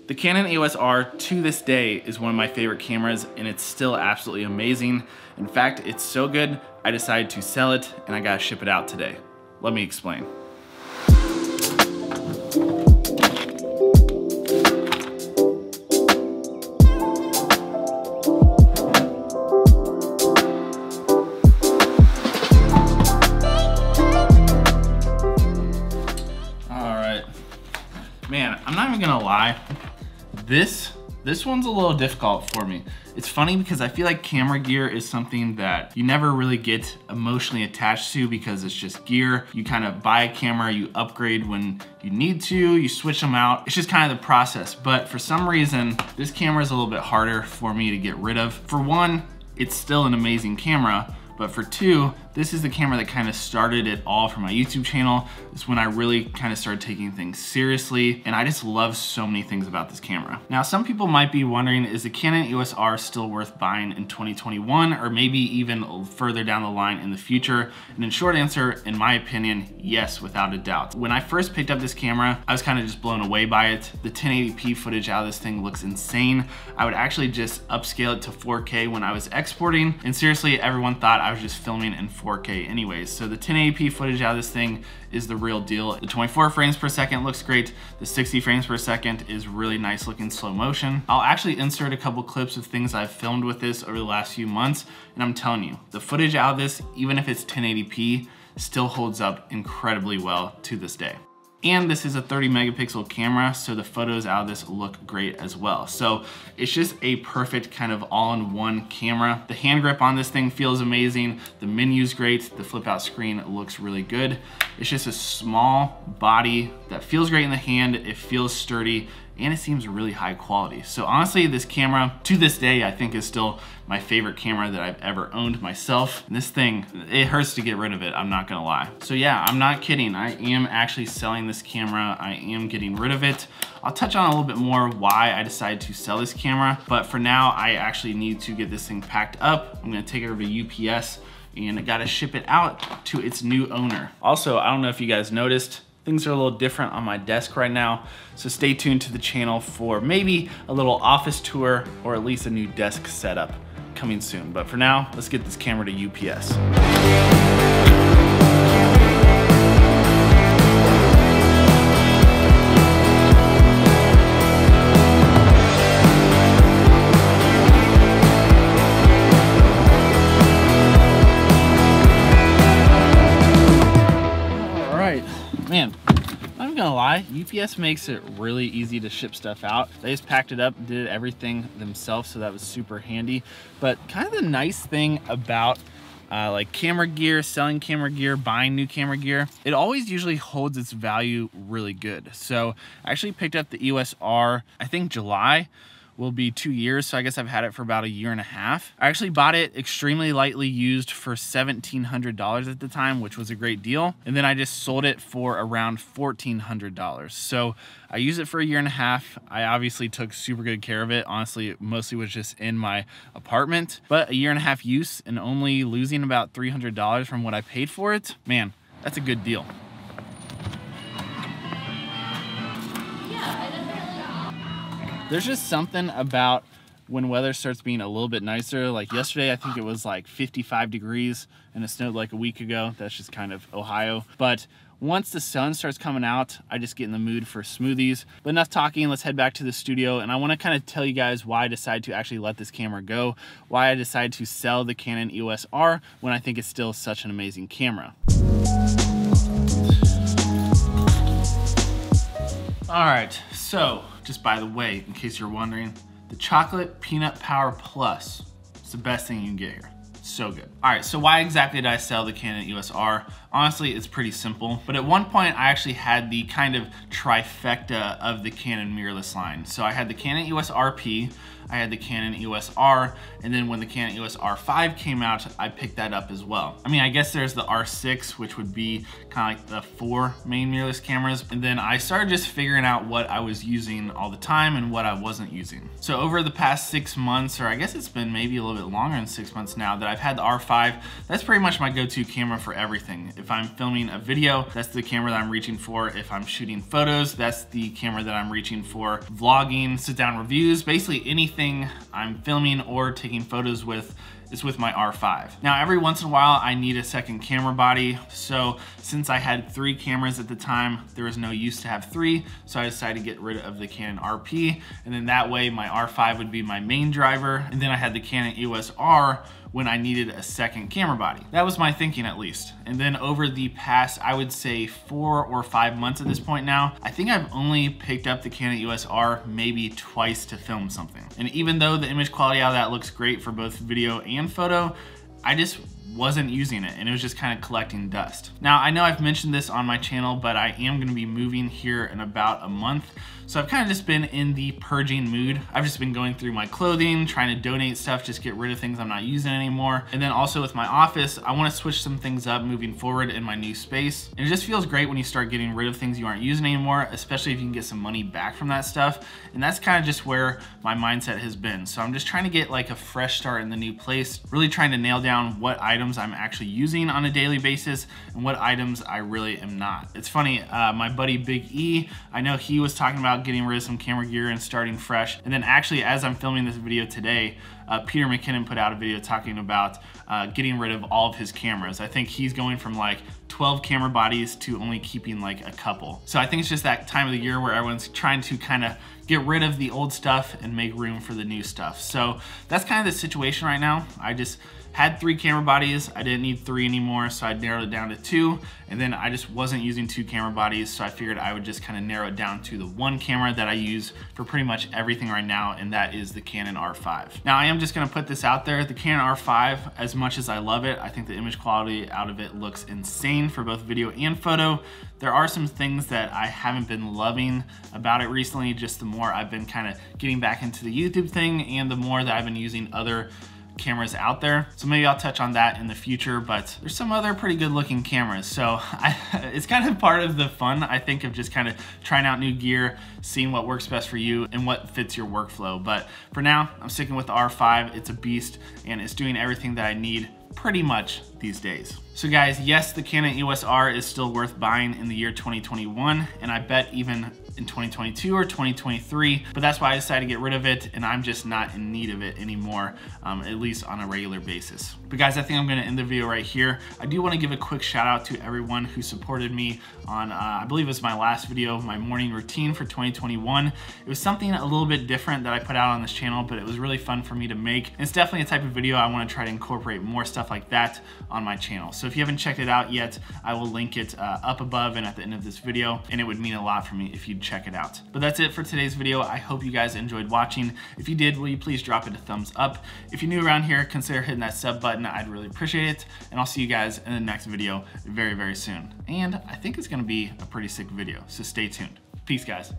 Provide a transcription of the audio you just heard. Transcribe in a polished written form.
The Canon EOS R to this day is one of my favorite cameras, and it's still absolutely amazing. In fact, it's so good, I decided to sell it and I gotta ship it out today. Let me explain. All right, man, I'm not even gonna lie. This one's a little difficult for me. It's funny because I feel like camera gear is something that you never really get emotionally attached to because it's just gear. You kind of buy a camera, you upgrade when you need to, you switch them out. It's just kind of the process. But for some reason, this camera is a little bit harder for me to get rid of. For one, it's still an amazing camera. But for two, this is the camera that kind of started it all for my YouTube channel. It's when I really kind of started taking things seriously, and I just love so many things about this camera. Now, some people might be wondering, is the Canon EOS R still worth buying in 2021, or maybe even further down the line in the future? And in short answer, in my opinion, yes, without a doubt. When I first picked up this camera, I was kind of just blown away by it. The 1080p footage out of this thing looks insane. I would actually just upscale it to 4K when I was exporting, and seriously, everyone thought I was just filming in 4K anyways. So the 1080p footage out of this thing is the real deal. The 24 frames per second looks great. The 60 frames per second is really nice looking slow motion. I'll actually insert a couple clips of things I've filmed with this over the last few months, and I'm telling you, the footage out of this, even if it's 1080p, still holds up incredibly well to this day. And this is a 30 megapixel camera, so the photos out of this look great as well. So it's just a perfect kind of all-in-one camera. The hand grip on this thing feels amazing. The menu's great. The flip out screen looks really good. It's just a small body that feels great in the hand. It feels sturdy, and it seems really high quality. So honestly, this camera to this day, I think is still my favorite camera that I've ever owned myself. And this thing, it hurts to get rid of it, I'm not gonna lie. So yeah, I'm not kidding. I am actually selling this camera. I am getting rid of it. I'll touch on a little bit more why I decided to sell this camera, but for now, I actually need to get this thing packed up. I'm gonna take it over to UPS and I gotta ship it out to its new owner. Also, I don't know if you guys noticed, things are a little different on my desk right now, so stay tuned to the channel for maybe a little office tour or at least a new desk setup coming soon. But for now, let's get this camera to UPS. Man, I'm not gonna lie, UPS makes it really easy to ship stuff out. They just packed it up, did everything themselves, so that was super handy. But kind of the nice thing about like camera gear, selling camera gear, buying new camera gear, it always usually holds its value really good. So I actually picked up the EOS R, I think July. Will be 2 years, so I guess I've had it for about a year and a half. I actually bought it extremely lightly used for $1,700 at the time, which was a great deal. And then I just sold it for around $1,400. So I used it for a year and a half. I obviously took super good care of it. Honestly, it mostly was just in my apartment, but a year and a half use and only losing about $300 from what I paid for it, man, that's a good deal. There's just something about when weather starts being a little bit nicer. Like yesterday, I think it was like 55 degrees and it snowed like a week ago. That's just kind of Ohio. But once the sun starts coming out, I just get in the mood for smoothies. But enough talking, let's head back to the studio. And I wanna kind of tell you guys why I decided to actually let this camera go, why I decided to sell the Canon EOS R when I think it's still such an amazing camera. All right, so just by the way, in case you're wondering, the Chocolate Peanut Power Plus is the best thing you can get here. So good. All right, so why exactly did I sell the Canon EOS R? Honestly, it's pretty simple, but at one point I actually had the kind of trifecta of the Canon mirrorless line. So I had the Canon EOS RP, I had the Canon EOS R, and then when the Canon EOS R5 came out, I picked that up as well. I mean, I guess there's the R6, which would be kind of like the 4 main mirrorless cameras, and then I started just figuring out what I was using all the time and what I wasn't using. So over the past 6 months, or I guess it's been maybe a little bit longer than 6 months now, that I've had the R5, that's pretty much my go-to camera for everything. If I'm filming a video, that's the camera that I'm reaching for. If I'm shooting photos, that's the camera that I'm reaching for. Vlogging, sit down reviews, basically anything I'm filming or taking photos with is with my R5. Now, every once in a while, I need a second camera body. So since I had 3 cameras at the time, there was no use to have 3. So I decided to get rid of the Canon RP. And then that way my R5 would be my main driver. And then I had the Canon EOS R when I needed a second camera body. That was my thinking, at least. And then over the past, I would say 4 or 5 months at this point now, I think I've only picked up the Canon EOS R maybe twice to film something. And even though the image quality out of that looks great for both video and photo, I just wasn't using it, and it was just kind of collecting dust. Now, I know I've mentioned this on my channel, but I am gonna be moving here in about a month. So I've kind of just been in the purging mood. I've just been going through my clothing, trying to donate stuff, just get rid of things I'm not using anymore. And then also with my office, I wanna switch some things up moving forward in my new space. And it just feels great when you start getting rid of things you aren't using anymore, especially if you can get some money back from that stuff. And that's kind of just where my mindset has been. So I'm just trying to get like a fresh start in the new place, really trying to nail down what items I'm actually using on a daily basis and what items I really am not. It's funny, my buddy Big E, I know he was talking about getting rid of some camera gear and starting fresh. And then actually, as I'm filming this video today, Peter McKinnon put out a video talking about getting rid of all of his cameras. I think he's going from like 12 camera bodies to only keeping like a couple. So I think it's just that time of the year where everyone's trying to kind of get rid of the old stuff and make room for the new stuff. So that's kind of the situation right now. I just had 3 camera bodies. I didn't need 3 anymore, so I narrowed it down to 2. And then I just wasn't using 2 camera bodies, so I figured I would just kind of narrow it down to the 1 camera that I use for pretty much everything right now, and that is the Canon R5. Now, I am just gonna put this out there. The Canon R5, as much as I love it, I think the image quality out of it looks insane for both video and photo. There are some things that I haven't been loving about it recently, just the more I've been kind of getting back into the YouTube thing and the more that I've been using other cameras out there. So maybe I'll touch on that in the future, but there's some other pretty good looking cameras. So it's kind of part of the fun, I think, of just kind of trying out new gear, seeing what works best for you and what fits your workflow. But for now, I'm sticking with the R5. It's a beast and it's doing everything that I need pretty much these days. So guys, yes, the Canon EOS R is still worth buying in the year 2021, and I bet even in 2022 or 2023, but that's why I decided to get rid of it, and I'm just not in need of it anymore, at least on a regular basis. But guys, I think I'm gonna end the video right here. I do wanna give a quick shout out to everyone who supported me on, I believe it was my last video, my morning routine for 2021. It was something a little bit different that I put out on this channel, but it was really fun for me to make. And it's definitely a type of video I wanna try to incorporate more stuff like that on my channel. So if you haven't checked it out yet, I will link it up above and at the end of this video, and it would mean a lot for me if you'd check it out. But that's it for today's video. I hope you guys enjoyed watching. If you did, will you please drop it a thumbs up? If you're new around here, consider hitting that sub button. I'd really appreciate it. And I'll see you guys in the next video very, very soon. And I think it's gonna be a pretty sick video, so stay tuned. Peace, guys.